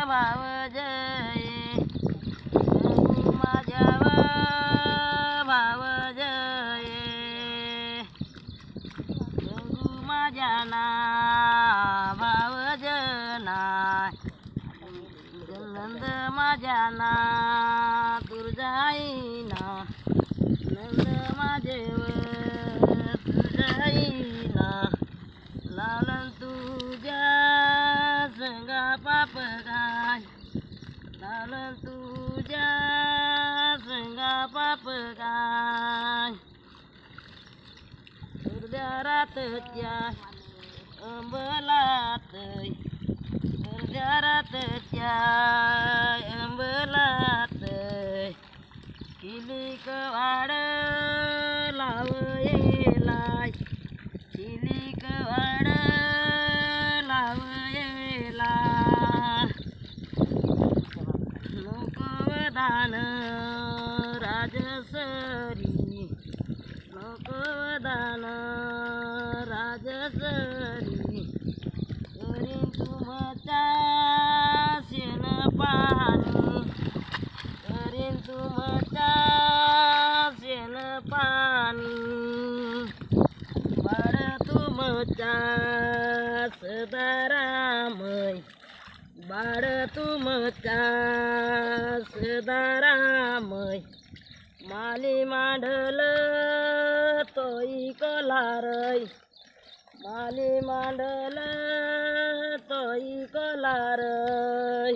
भाव जये गंगू माझ्या भाव जये गंगू माझ्या ना भाव जना नंद माझ्या ना दुर्जाईना नंद माझे दुर्जाईना लालन तुझ्या संगा पाप गाय लालन तुझ्या संगा पाप गाय दुर्द्या रातच्या अंबलात दुर्द्या रातच्या अंबलात किलीक वाड लावयेलाय किलीक वाड लावयेला लोकवदान राजसरी लोकवदान राजसरी करीन तुमच्या शेण पाणी करीन तुमच्या शेण पाणी बाळ तुमच्या सदारामय बाळ तुमच्या सदारामय माली मांडल तोई कलारय माली मांडल तोई कलारय